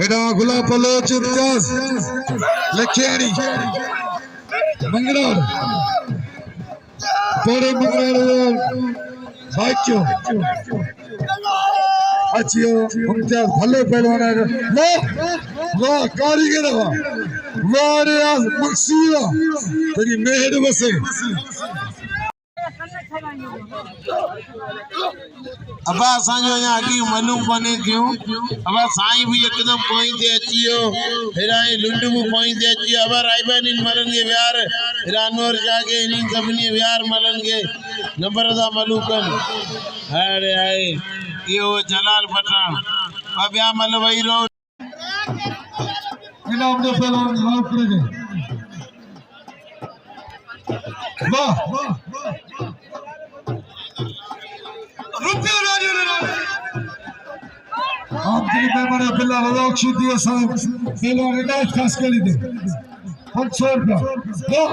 एडा गुलापलो चित्यास लखेरी मंगरार तोरे मंगरार भाइचो अच्छियो मुमताज भले पहलवान है वाह कारीगर वाह रियाज मक्सीवा तेरी मेहर बसे अबा असांजो यहाँ अॻी मालूम कोन्हे क्यों अबा साईं भी एकदम पोई ते अचियो हिराई लुंड भी पोई ते अचियो अबा राइबानी मलन के व्यार हिरानोर जाके इन सभिनी व्यार मलन के नंबर दा मलूकन अरे आए यो जलाल पठान अबिया मल वही रो इनाम दे पहलवान माफ कर दे वाह रुपये राजू ने आप दिल में मरे बिल्ला हवा क्षिति है साहब पहलवान रिटायर खास कर ली दे 500 रुपया वाह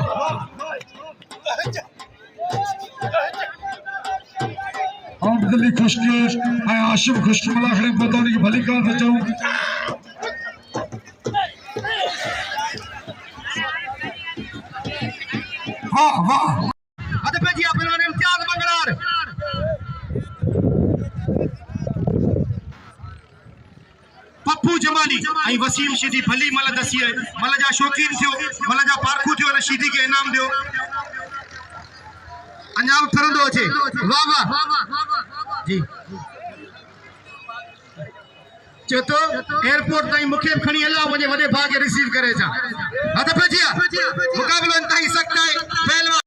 आप दिल्ली खुशके मैं आशिम खुशके मलाखरे बताने की भली कहाँ था जाऊँ वाह वाह अरे पेजी आप पहलवान इम्तियाज मंगरार पप्पू जमाली आई वसीम शीदी भली मल दसी है मल जा शौकीन थियो मल जा पारखू थियो ने शीदी के इनाम दियो अंजाम थरंदो अचे वाह वाह जी चेतो एयरपोर्ट ताई मुखे खणी हला मुझे वडे भाग रिसीव करे जा हथ पेजिया मुकाबलो इंतहाई सख्त है पहलवान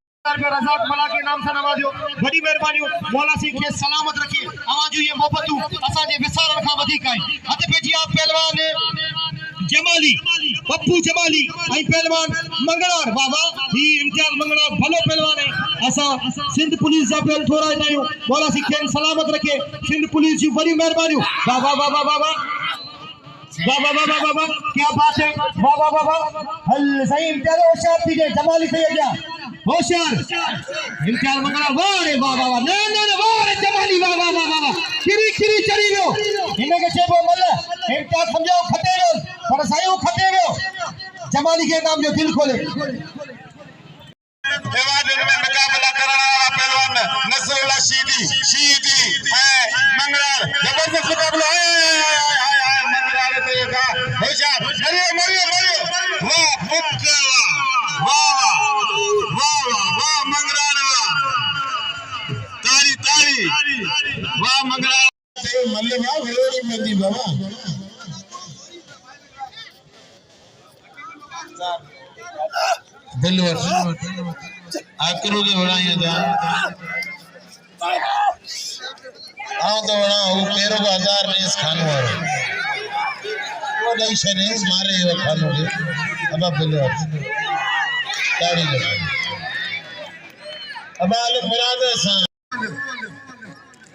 रज़ाक मला के नाम से नवाजो बड़ी मेहरबानी मौला सी के सलामत रखी आवाजू ये मोहब्बतू असा जे विसारण का वधिक है हथ पेजिया पहलवान जमाली पप्पू जमाली आई पहलवान मंगलार बाबा ही इम्तियाज मंगलार भलो पहलवान है असा सिंध पुलिस जा बेल थोड़ा नहीं मौला सी के सलामत रखे सिंध पुलिस जी बड़ी मेहरबानी बाबा बाबा बाबा बाबा बाबा बाबा क्या बात है बाबा बाबा हल सही इम्तियाज होशियार थी गए जमाली से गया होशियार इम्तियाज मंगला वाह रे वाह वाह ना ना वाह रे जमाली वाह वाह वाह किरी किरी चली गयो इने के चेबो मल इम्तियाज समझो खटे गयो पर सायो खटे गयो जमाली के नाम जो दिल खोले एवाज में मुकाबला करने वाला पहलवान नसरुल्लाह शीदी है मंगरार जबरदस्त मुकाबला है मंगरार ते का होशियार मरियो मरियो मरियो वाह मुक्का वाह वाह वाह मंगरार वाह तारी तारी वाह मंगरार ते मल्ले वाह घोड़ी मंदी बाबा बिल्वर आकरो के बढ़ाइए था हाँ तो बड़ा वो पेरों का 1000 नहीं इस खानों वाले वो नहीं शरीर मारे वो खानों के अब आप बिल्वर ताड़ी लगा अब आलू मुराद सा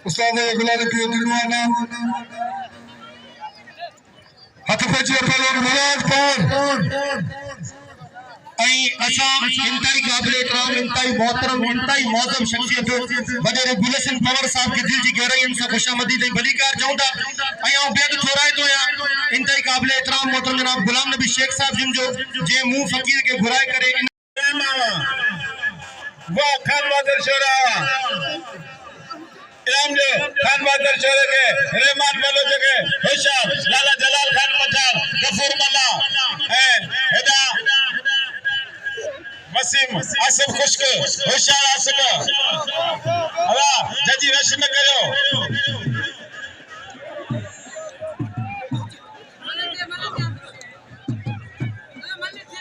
उस्ताद गुलाब की दिलवाना हाथ पे जी पहलवान मुराद कौन असा इंतई काबिल इकराम इंतई मोहतरम इंतई मौजम शख्सियत वडेरे गुलशन पवर साहब के दिल की गहराई से खुशामदी दई भली कार चाहूंदा आया बेद थोराए तो या इंतई काबिल इकराम मोहतरम जनाब गुलाम नबी शेख साहब जिन जो जे मुंह फकीर के घुराए करे वाह खान बहादुर शोरा इनाम जो खान बहादुर शोरे के रहमान वालों जगह होशियार लाला जलाल खान पठान गफूर मल्ला है हेदा वसीम आसिफ खुश्क होशियार आसिफ हवा जजी रश न करो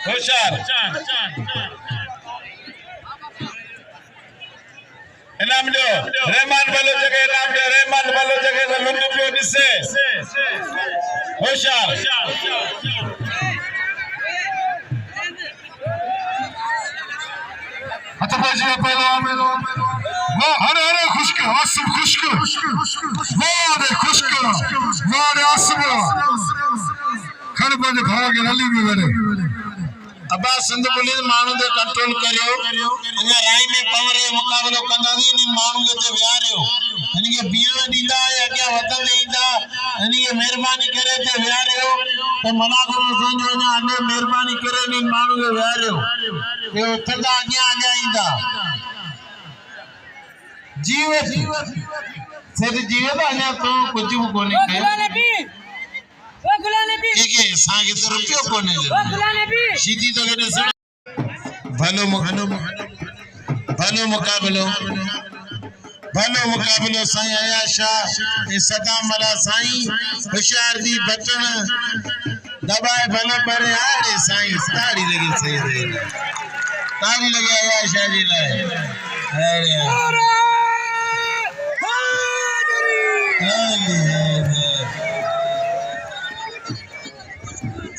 होशियार इनाम दो रहमान वालों जगह इनाम दो रहमान वालों जगह लुंड पियो दिसे होशियार अतबाजी पहलवान वाह हरे हरे खुशक आसिफ खुशक वाह रे खुशक वाह रे आसिफ खड़ बजे भाग रैली में बड़े अबा सिंध पुलिस मानू दे कंट्रोल करियो अने राई में पवरे मुकाबलो कंदादी इन मानू के व्यारियो इनके बिया दीदा है अगे वतन दीदा इनके मेहरबानी करे ते व्यारियो तो मना करो संजो ने अने मेहरबानी करे नी मानू के वेरियो के उठदा आगे आइंदा जीवे सिर जीवे तो अने तो कुछ भी कोने के के सागे तो रुपयो कोने सीधी तो के भलो मुकाबलो साईं आया शाह ए सदा मला साईं होशियार दी बटन दबाए भलो परे आड़े साईं ताड़ी लगी सही रे ताड़ी लगे आया शाह जी लाए अरे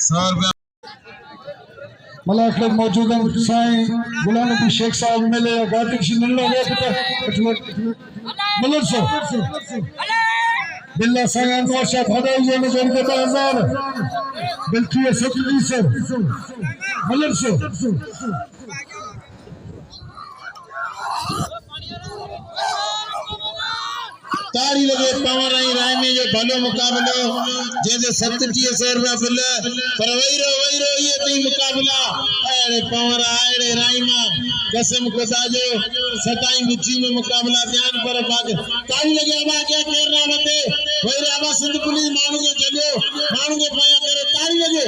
100 रुपया मलाक लोग मौजूद हैं साईं गुलाम नबी शेख साहब मिले गाती शिनल हो गया मलर सो बिल्ला साईं अनवर शाह भाड़ा हुए में जोड़ के 1000 बिल्कुल 700 मलर सो तारी लगे पावर आई राय में जो भलो मुकाबलो जैसे 3700 रुपया बिल पर वहीरो ये भी मुकाबला अरे पावर आए राय में कसम खुदा जो 27 गुची में मुकाबला ध्यान पर बात तारी लगे अब क्या करना बते वहीरो अब सिंध पुलिस मानू के चलो मानू के पाया करे तारी लगे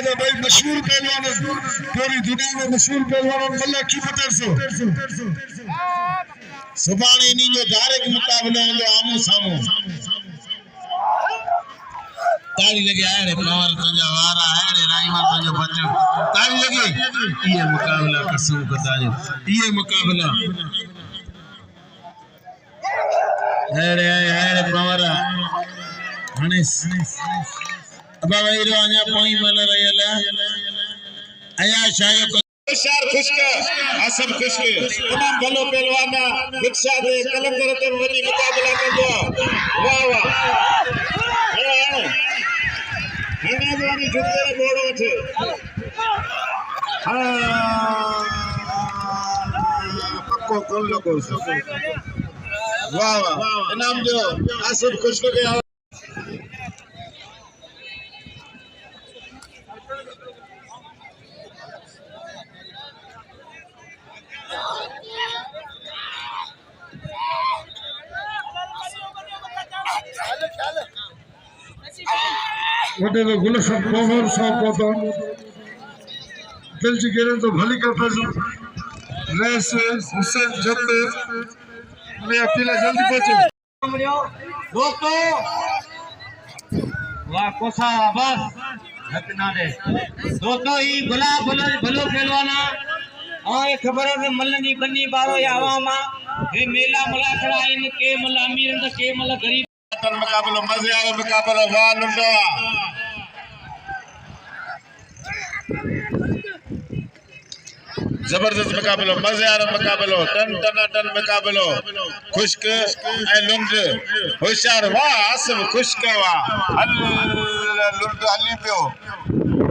तो भाई मशहूर पहलवान पूरी दुनिया में मशहूर पहलवान मल्ला की पतर सो सुभाणे इन जो डायरेक्ट मुकाबलो हूंदो आमू सामू ताली लगे आड़े पावर तुंहिंजा वारा आड़े राईमा तुंहिंजो बचन ताली लगे ये मुकाबला कसम खुदा जो ये मुकाबला आड़े पावर हाणे अब वहीरो अञा पोई मल रहियल आया शायद होशियार खुशक आसम खुशक तमाम भलो पहलवान रिक्शा दे कलंदर ते वनी मुकाबला कंदो वाह वाह हेना जोनी जुते बोड़ वठे पक्को कोन लगो वाह वाह इनाम जो आसम खुशक के whatever गुल सब पोहर सब पोता दिल जी गिरे तो भली करता जो रेस हुसैन जत्ते मैं अकेला जल्दी पहुंचे दोस्तों वाह कोसा बस हटना दे दोस्तों ही भलो पहलवाना और ये खबर है मल्लन जी बन्नी बारो या आवामा ये मेला मलाखड़ा इन के मल अमीर तो के मल गरीब मुकाबलो मजे वाला मुकाबलो वाह लुंडो जबरदस्त मुकाबलो मजे वाला मुकाबलो टन मुकाबलो खुशक ए लुंड होशियार वाह आसम खुशक वाह हल लुंड हली पियो